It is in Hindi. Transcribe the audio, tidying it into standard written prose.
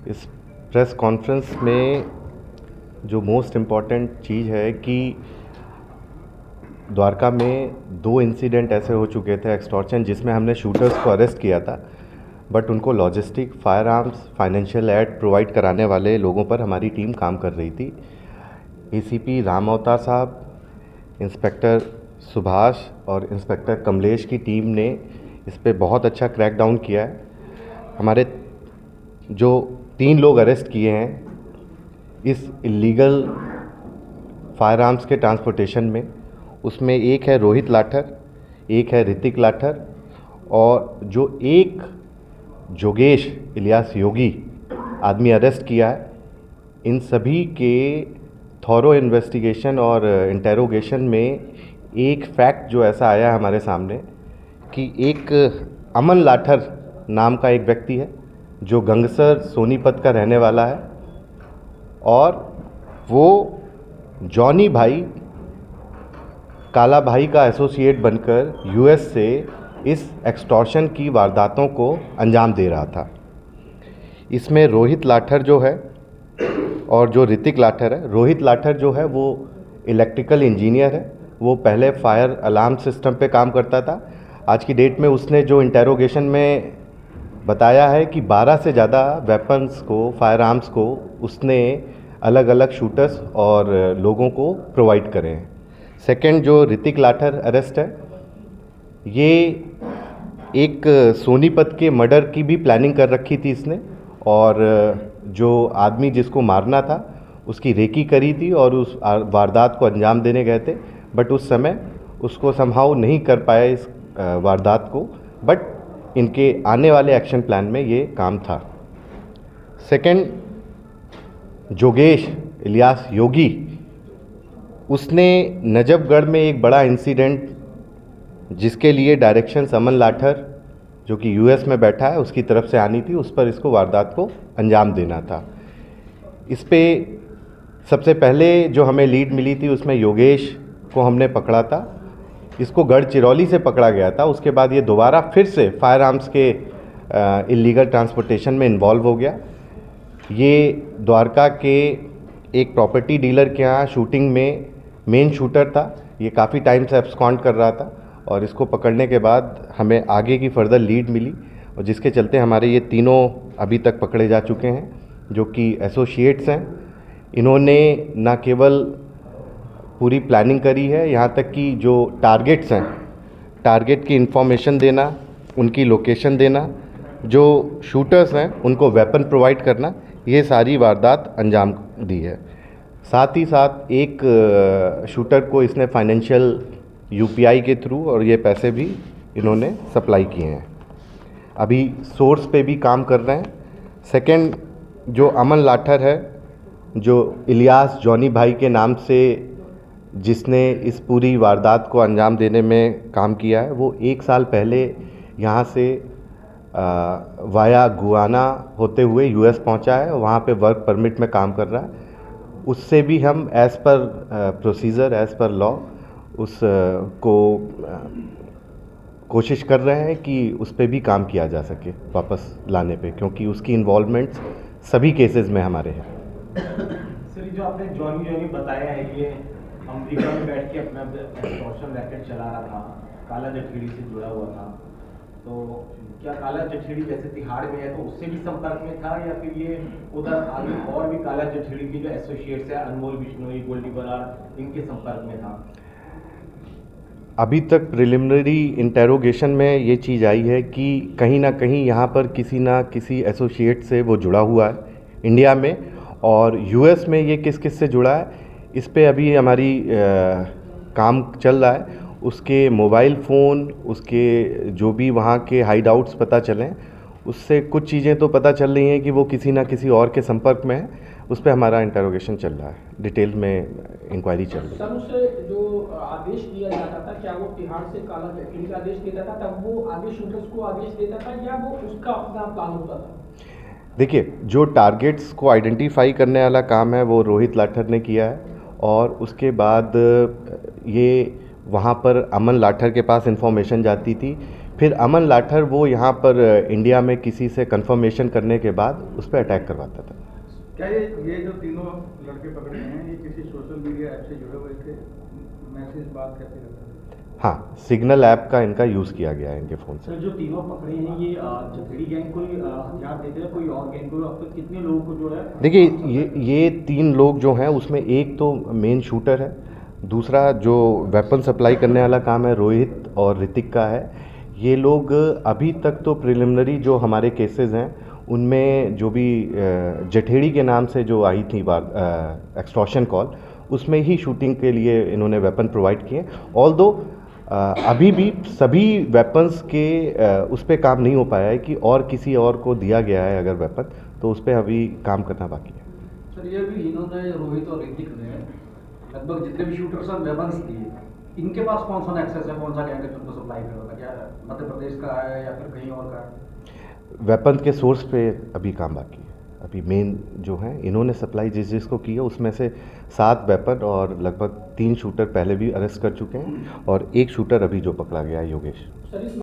इस प्रेस कॉन्फ्रेंस में जो मोस्ट इम्पॉर्टेंट चीज़ है कि द्वारका में 2 इंसिडेंट ऐसे हो चुके थे एक्सटॉर्शन जिसमें हमने शूटर्स को अरेस्ट किया था, बट उनको logistic, fire arms, financial aid provide कराने वाले लोगों पर हमारी टीम काम कर रही थी। एसीपी राम अवतार साहब, इंस्पेक्टर सुभाष और इंस्पेक्टर कमलेश की टीम ने इस पे बहुत अच्छा क्रैकडाउन किया है। हमारे जो 3 लोग अरेस्ट किए हैं इस इलीगल फायर आर्म्स के ट्रांसपोर्टेशन में, उसमें एक है रोहित लाठर, एक है ऋतिक लाठर और जो एक जोगेश इलियास योगी आदमी अरेस्ट किया है। इन सभी के थॉरो इन्वेस्टिगेशन और इंटेरोगेशन में एक फैक्ट जो ऐसा आया है हमारे सामने कि एक अमन लाठर नाम का एक व्यक्ति है जो गंगसर सोनीपत का रहने वाला है और वो जॉनी भाई काला भाई का एसोसिएट बनकर यूएस से इस एक्सटॉर्शन की वारदातों को अंजाम दे रहा था। इसमें रोहित लाठर जो है और जो ऋतिक लाठर है, रोहित लाठर जो है वो इलेक्ट्रिकल इंजीनियर है, वो पहले फायर अलार्म सिस्टम पे काम करता था। आज की डेट में उसने जो इंटेरोगेशन में बताया है कि 12 से ज़्यादा वेपन्स को, फायर आर्म्स को उसने अलग अलग शूटर्स और लोगों को प्रोवाइड करे हैं। सेकंड, जो ऋतिक लाठर अरेस्ट है, ये एक सोनीपत के मर्डर की भी प्लानिंग कर रखी थी इसने और जो आदमी जिसको मारना था उसकी रेकी करी थी और उस वारदात को अंजाम देने गए थे, बट उस समय उसको समहाउ नहीं कर पाए इस वारदात को, बट इनके आने वाले एक्शन प्लान में ये काम था। सेकंड, जोगेश इलियास योगी, उसने नजफगढ़ में एक बड़ा इंसिडेंट जिसके लिए डायरेक्शंस अमन लाठर जो कि यूएस में बैठा है उसकी तरफ से आनी थी, उस पर इसको वारदात को अंजाम देना था। इस पे सबसे पहले जो हमें लीड मिली थी उसमें योगेश को हमने पकड़ा था, इसको गढ़चिरौली से पकड़ा गया था। उसके बाद ये दोबारा फिर से फायर आर्म्स के इलीगल ट्रांसपोर्टेशन में इन्वॉल्व हो गया। ये द्वारका के एक प्रॉपर्टी डीलर के यहाँ शूटिंग में मेन शूटर था। ये काफ़ी टाइम से एब्सकॉन्ड कर रहा था और इसको पकड़ने के बाद हमें आगे की फर्दर लीड मिली और जिसके चलते हमारे ये तीनों अभी तक पकड़े जा चुके हैं जो कि एसोसिएट्स हैं। इन्होंने न केवल पूरी प्लानिंग करी है, यहाँ तक कि जो टारगेट्स हैं, टारगेट की इंफॉर्मेशन देना, उनकी लोकेशन देना, जो शूटर्स हैं उनको वेपन प्रोवाइड करना, ये सारी वारदात अंजाम दी है। साथ ही साथ एक शूटर को इसने फाइनेंशियल यूपीआई के थ्रू और ये पैसे भी इन्होंने सप्लाई किए हैं। अभी सोर्स पे भी काम कर रहे हैं। सेकंड, जो अमन लाठर है, जो इलियास जॉनी भाई के नाम से जिसने इस पूरी वारदात को अंजाम देने में काम किया है, वो 1 साल पहले यहाँ से वाया गुआना होते हुए यूएस पहुँचा है, वहाँ पे वर्क परमिट में काम कर रहा है। उससे भी हम as per procedure, as per law उस को कोशिश कर रहे हैं कि उस पर भी काम किया जा सके वापस लाने पे, क्योंकि उसकी इन्वॉल्वमेंट सभी केसेस में हमारे हैं। सर, जो आपने जॉनी बताया है ये अमेरिका में बैठ के अपना एक्सटॉर्शन रैकेट चला रहा था, काला जठेड़ी से जुड़ा हुआ था, तो क्या काला जठेड़ी जैसे तिहाड़ में है तो उससे भी संपर्क में था या फिर ये उधर आगे और भी काला जठेड़ी के जो एसोसिएट्स है, अनमोल बिश्नोई, गोल्डी बरार, इनके संपर्क में था? अभी तक प्रिलिमिनरी इंटेरोगेशन में ये चीज़ आई है कि कहीं ना कहीं यहाँ पर किसी ना किसी एसोसिएट से वो जुड़ा हुआ है इंडिया में, और यूएस में ये किस किस से जुड़ा है इस पे अभी हमारी काम चल रहा है। उसके मोबाइल फ़ोन, उसके जो भी वहाँ के हाइड आउट्स पता चलें, उससे कुछ चीज़ें तो पता चल रही हैं कि वो किसी ना किसी और के संपर्क में है। उस पर हमारा इंटरोगेशन चल रहा है, डिटेल में इंक्वायरी चल रही है। सर, उससे जो आदेश दिया जाता था, क्या वो तिहाड़ से काला जठेड़ी का आदेश देता था, तब वो आगे शूटर्स को आदेश देता था या वो उसका अपना प्लान होता था? देखिए, जो टारगेट्स को आइडेंटिफाई करने वाला काम है वो रोहित लाठर ने किया है और उसके बाद ये वहाँ पर अमन लाठर के पास इंफॉर्मेशन जाती थी फिर अमन लाठर वो यहाँ पर इंडिया में किसी से कंफर्मेशन करने के बाद उस पर अटैक करवाता था। क्या ये जो तीनों लड़के पकड़े हैं ये किसी सोशल मीडिया ऐप से जुड़े हुए थे? मैसेज बात कैसे करते थे? हाँ, सिग्नल ऐप का इनका यूज़ किया गया है इनके फ़ोन से। सर जो तीनों पकड़े हैं ये जखेड़ी गैंग को ही हथियार देते हैं, कोई और गैंग को? अब तक कितने लोगों को जो है? देखिए ये 3 लोग जो हैं उसमें एक तो मेन शूटर है, दूसरा जो वेपन सप्लाई करने वाला काम है रोहित और ऋतिक का है। ये लोग अभी तक तो प्रिलिमिनरी जो हमारे केसेस हैं उनमें जो भी जठेड़ी के नाम से जो आई थी बात एक्सटॉर्शन कॉल, उसमें ही शूटिंग के लिए इन्होंने वेपन प्रोवाइड किए। ऑल्दो अभी भी सभी वेपन्स के उस पर काम नहीं हो पाया है कि और किसी और को दिया गया है अगर वेपन, तो उस पर अभी काम करना बाकी है। सर ये भी इन्होंने रोहित और ऋतिक ने लगभग जितने भी शूटर्स और वेपन्स दिए, इनके पास कौन सा एक्सेस है, कौन सा गैंग है जिनको सप्लाई कर रहा था? क्या मध्य प्रदेश का है या फिर कहीं और का है? वेपन के सोर्स पे अभी काम बाकी है। अभी मेन जो है इन्होंने सप्लाई जिस जिसको की है उसमें से 7 वेपन और लगभग 3 शूटर पहले भी अरेस्ट कर चुके हैं और 1 शूटर अभी जो पकड़ा गया है योगेश। सर इस